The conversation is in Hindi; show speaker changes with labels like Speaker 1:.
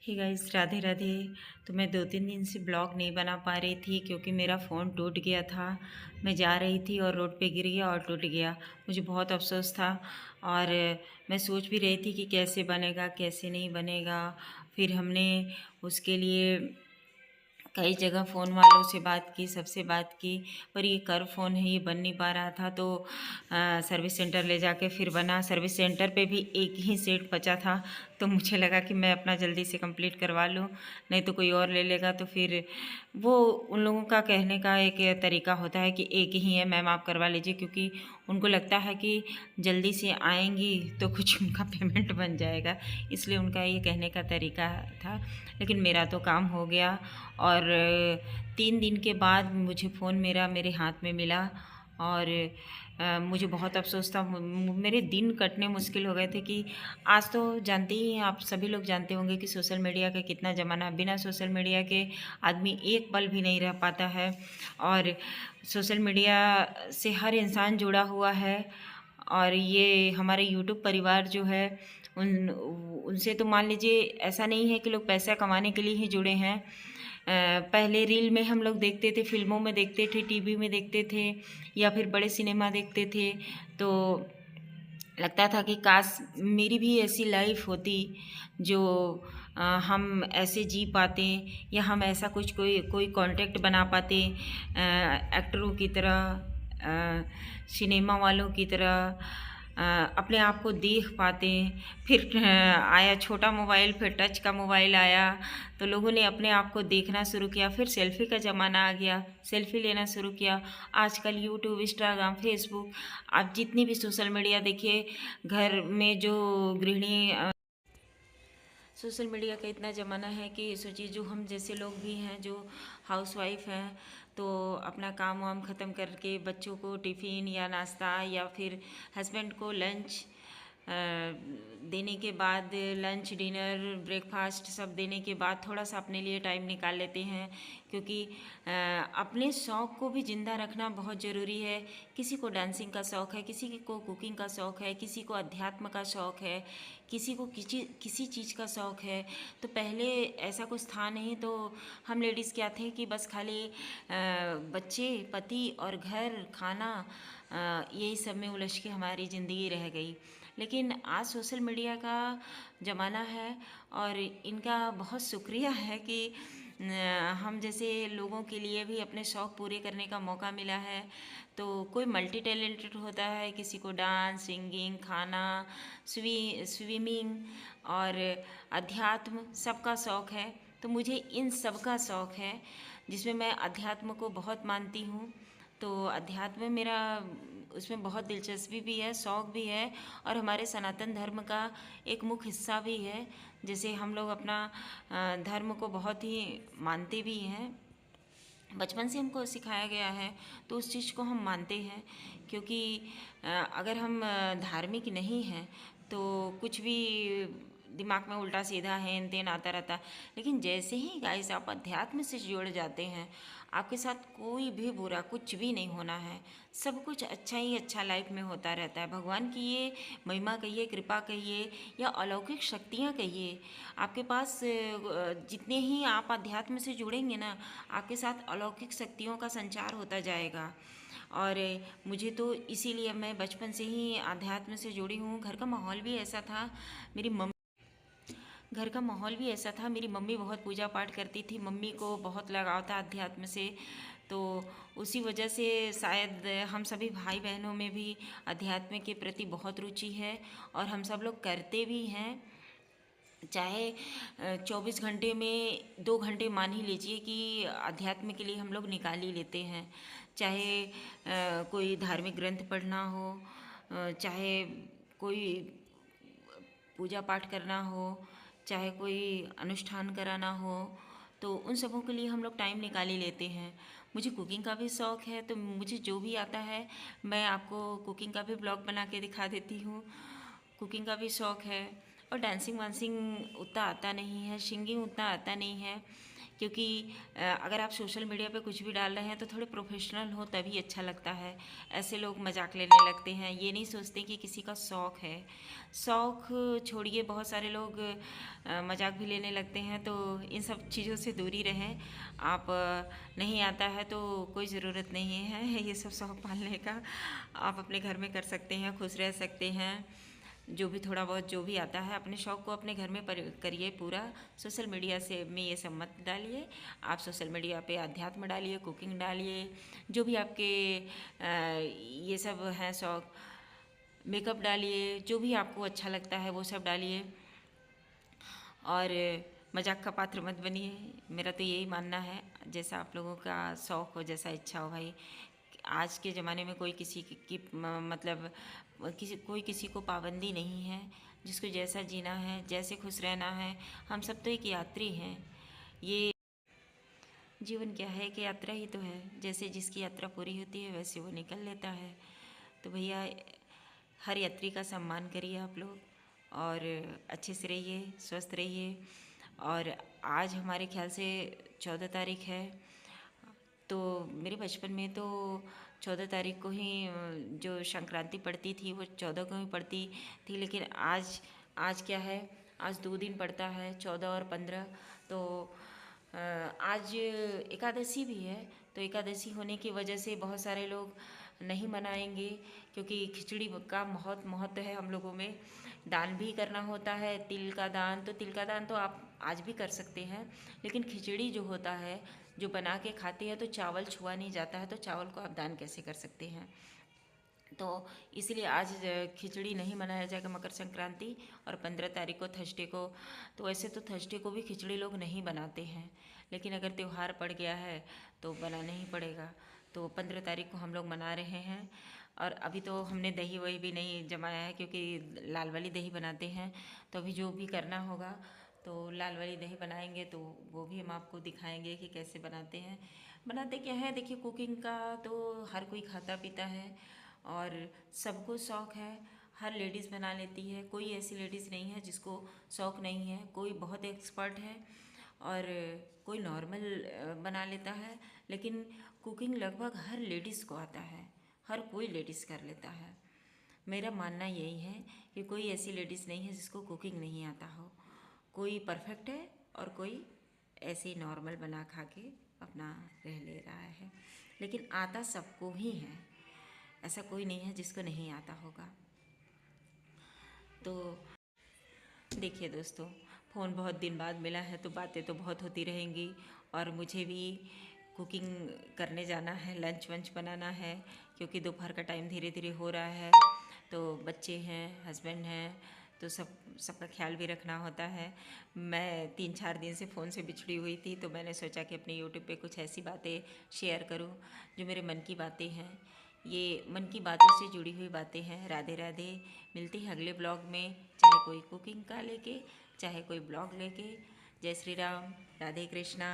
Speaker 1: Hey guys, Radhe Radhe. तो मैं 2-3 दिन से ब्लॉग नहीं बना पा रही थी क्योंकि मेरा फ़ोन टूट गया था। मैं जा रही थी और रोड पे गिर गया और टूट गया। मुझे बहुत अफ़सोस था और मैं सोच भी रही थी कि कैसे बनेगा, कैसे नहीं बनेगा। फिर हमने उसके लिए कई जगह फ़ोन वालों से बात की, सबसे बात की, पर ये कर्व फ़ोन है, ये बन नहीं पा रहा था। तो सर्विस सेंटर ले जाके फिर बना। सर्विस सेंटर पे भी एक ही सेट बचा था, तो मुझे लगा कि मैं अपना जल्दी से कंप्लीट करवा लूँ, नहीं तो कोई और ले लेगा। तो फिर वो उन लोगों का कहने का एक तरीका होता है कि एक ही है मैम, आप करवा लीजिए, क्योंकि उनको लगता है कि जल्दी से आएँगी तो कुछ उनका पेमेंट बन जाएगा, इसलिए उनका ये कहने का तरीका था। लेकिन मेरा तो काम हो गया और 3 दिन के बाद मुझे फ़ोन मेरे हाथ में मिला और मुझे बहुत अफ़सोस था। मेरे दिन कटने मुश्किल हो गए थे कि आज तो जानते ही हैं, आप सभी लोग जानते होंगे कि सोशल मीडिया का कितना ज़माना है। बिना सोशल मीडिया के आदमी एक पल भी नहीं रह पाता है और सोशल मीडिया से हर इंसान जुड़ा हुआ है। और ये हमारे यूट्यूब परिवार जो है उनसे तो मान लीजिए ऐसा नहीं है कि लोग पैसा कमाने के लिए ही जुड़े हैं। पहले रील में हम लोग देखते थे, फिल्मों में देखते थे, टीवी में देखते थे या फिर बड़े सिनेमा देखते थे, तो लगता था कि काश मेरी भी ऐसी लाइफ होती जो हम ऐसे जी पाते या हम ऐसा कुछ कोई कोई कांटेक्ट बना पाते एक्टरों की तरह, सिनेमा वालों की तरह, अपने आप को देख पाते। फिर आया छोटा मोबाइल, फिर टच का मोबाइल आया, तो लोगों ने अपने आप को देखना शुरू किया। फिर सेल्फ़ी का ज़माना आ गया, सेल्फ़ी लेना शुरू किया। आजकल यूट्यूब, इंस्टाग्राम, फेसबुक, आप जितनी भी सोशल मीडिया देखिए, घर में जो गृहिणी सोशल मीडिया का इतना ज़माना है कि सोचिए जो हम जैसे लोग भी हैं जो हाउसवाइफ हैं, तो अपना काम वाम ख़त्म करके बच्चों को टिफ़िन या नाश्ता या फिर हस्बैंड को लंच देने के बाद, लंच डिनर ब्रेकफास्ट सब देने के बाद थोड़ा सा अपने लिए टाइम निकाल लेते हैं, क्योंकि अपने शौक़ को भी ज़िंदा रखना बहुत ज़रूरी है। किसी को डांसिंग का शौक़ है, किसी को कुकिंग का शौक़ है, किसी को अध्यात्म का शौक़ है, किसी को किसी चीज़ का शौक़ है। तो पहले ऐसा कुछ था नहीं, तो हम लेडीज़ क्या थे कि बस खाली बच्चे, पति और घर, खाना, यही सब में उलझ के हमारी ज़िंदगी रह गई। लेकिन आज सोशल मीडिया का ज़माना है और इनका बहुत शुक्रिया है कि हम जैसे लोगों के लिए भी अपने शौक़ पूरे करने का मौका मिला है। तो कोई मल्टी टैलेंटेड होता है, किसी को डांस, सिंगिंग, खाना, स्विमिंग और अध्यात्म सबका शौक़ है। तो मुझे इन सब का शौक़ है, जिसमें मैं अध्यात्म को बहुत मानती हूँ। तो अध्यात्म मेरा उसमें बहुत दिलचस्पी भी है, शौक़ भी है और हमारे सनातन धर्म का एक मुख्य हिस्सा भी है। जैसे हम लोग अपना धर्म को बहुत ही मानते भी हैं, बचपन से हमको सिखाया गया है, तो उस चीज़ को हम मानते हैं। क्योंकि अगर हम धार्मिक नहीं हैं तो कुछ भी दिमाग में उल्टा सीधा हेन तेन आता रहता है। लेकिन जैसे ही गाइस आप अध्यात्म से जुड़ जाते हैं, आपके साथ कोई भी बुरा कुछ भी नहीं होना है, सब कुछ अच्छा ही अच्छा लाइफ में होता रहता है। भगवान की ये महिमा कहिए, कृपा कहिए या अलौकिक शक्तियाँ कहिए, आपके पास जितने ही आप अध्यात्म से जुड़ेंगे ना, आपके साथ अलौकिक शक्तियों का संचार होता जाएगा। और मुझे तो इसीलिए मैं बचपन से ही अध्यात्म से जुड़ी हूँ। घर का माहौल भी ऐसा था, मेरी मम्मी घर का माहौल भी ऐसा था, मेरी मम्मी बहुत पूजा पाठ करती थी, मम्मी को बहुत लगाव था अध्यात्म से। तो उसी वजह से शायद हम सभी भाई बहनों में भी अध्यात्म के प्रति बहुत रुचि है और हम सब लोग करते भी हैं। चाहे 24 घंटे में 2 घंटे मान ही लीजिए कि अध्यात्म के लिए हम लोग निकाल ही लेते हैं। चाहे कोई धार्मिक ग्रंथ पढ़ना हो, चाहे कोई पूजा पाठ करना हो, चाहे कोई अनुष्ठान कराना हो, तो उन सबों के लिए हम लोग टाइम निकाल ही लेते हैं। मुझे कुकिंग का भी शौक़ है, तो मुझे जो भी आता है मैं आपको कुकिंग का भी ब्लॉग बना के दिखा देती हूँ। कुकिंग का भी शौक़ है और डांसिंग वांसिंग उतना आता नहीं है, सिंगिंग उतना आता नहीं है, क्योंकि अगर आप सोशल मीडिया पे कुछ भी डाल रहे हैं तो थोड़े प्रोफेशनल हो तभी अच्छा लगता है। ऐसे लोग मजाक लेने लगते हैं, ये नहीं सोचते कि किसी का शौक़ है। शौक़ छोड़िए, बहुत सारे लोग मजाक भी लेने लगते हैं, तो इन सब चीज़ों से दूरी रहें। आप नहीं आता है तो कोई ज़रूरत नहीं है ये सब शौक़ पालने का। आप अपने घर में कर सकते हैं, खुश रह सकते हैं। जो भी थोड़ा बहुत जो भी आता है अपने शौक़ को अपने घर में करिए पूरा। सोशल मीडिया से में ये सब मत डालिए। आप सोशल मीडिया पे अध्यात्म डालिए, कुकिंग डालिए, जो भी आपके ये सब हैं शौक़, मेकअप डालिए, जो भी आपको अच्छा लगता है वो सब डालिए। और मजाक का पात्र मत बनिए, मेरा तो यही मानना है। जैसा आप लोगों का शौक़ हो, जैसा इच्छा हो भाई। आज के ज़माने में कोई किसी की मतलब कोई किसी को पाबंदी नहीं है। जिसको जैसा जीना है, जैसे खुश रहना है, हम सब तो एक यात्री हैं। ये जीवन क्या है कि यात्रा ही तो है। जैसे जिसकी यात्रा पूरी होती है वैसे वो निकल लेता है। तो भैया हर यात्री का सम्मान करिए आप लोग, और अच्छे से रहिए, स्वस्थ रहिए। और आज हमारे ख्याल से 14 तारीख है, तो मेरे बचपन में तो 14 तारीख को ही जो संक्रांति पड़ती थी वो 14 को ही पड़ती थी। लेकिन आज क्या है, आज 2 दिन पड़ता है, 14 और 15। तो आज एकादशी भी है। तो एकादशी होने की वजह से बहुत सारे लोग नहीं मनाएंगे, क्योंकि खिचड़ी का बहुत महत्व है हम लोगों में। दान भी करना होता है, तिल का दान। तो तिल का दान तो आप आज भी कर सकते हैं, लेकिन खिचड़ी जो होता है, जो बना के खाते हैं, तो चावल छुआ नहीं जाता है, तो चावल को आप दान कैसे कर सकते हैं। तो इसलिए आज खिचड़ी नहीं मनाया जाएगा मकर संक्रांति। और 15 तारीख को थर्सडे को, तो वैसे तो थर्सडे को भी खिचड़ी लोग नहीं बनाते हैं, लेकिन अगर त्यौहार पड़ गया है तो बनाना ही पड़ेगा। तो 15 तारीख को हम लोग मना रहे हैं। और अभी तो हमने दही वही भी नहीं जमाया है, क्योंकि लाल वाली दही बनाते हैं। तो अभी जो भी करना होगा तो लाल वाली दही बनाएंगे, तो वो भी हम आपको दिखाएंगे कि कैसे बनाते हैं। बनाते क्या है, देखिए कुकिंग का तो हर कोई खाता पीता है और सबको शौक़ है। हर लेडीज़ बना लेती है, कोई ऐसी लेडीज़ नहीं है जिसको शौक़ नहीं है। कोई बहुत एक्सपर्ट है और कोई नॉर्मल बना लेता है, लेकिन कुकिंग लगभग हर लेडीज़ को आता है, हर कोई लेडीज़ कर लेता है। मेरा मानना यही है कि कोई ऐसी लेडीज़ नहीं है जिसको कुकिंग नहीं आता हो। कोई परफेक्ट है और कोई ऐसे ही नॉर्मल बना खा के अपना रह ले रहा है, लेकिन आता सबको ही है। ऐसा कोई नहीं है जिसको नहीं आता होगा। तो देखिए दोस्तों, फ़ोन बहुत दिन बाद मिला है तो बातें तो बहुत होती रहेंगी। और मुझे भी कुकिंग करने जाना है, लंच वंच बनाना है, क्योंकि दोपहर का टाइम धीरे धीरे हो रहा है। तो बच्चे हैं, हस्बैंड हैं, तो सबका ख्याल भी रखना होता है। मैं 3-4 दिन से फ़ोन से बिछड़ी हुई थी, तो मैंने सोचा कि अपने यूट्यूब पे कुछ ऐसी बातें शेयर करूं जो मेरे मन की बातें हैं। ये मन की बातों से जुड़ी हुई बातें हैं। राधे राधे। मिलते हैं अगले ब्लॉग में, चाहे कोई कुकिंग का लेके, चाहे कोई ब्लॉग लेके। जय श्री राम, राधे कृष्णा।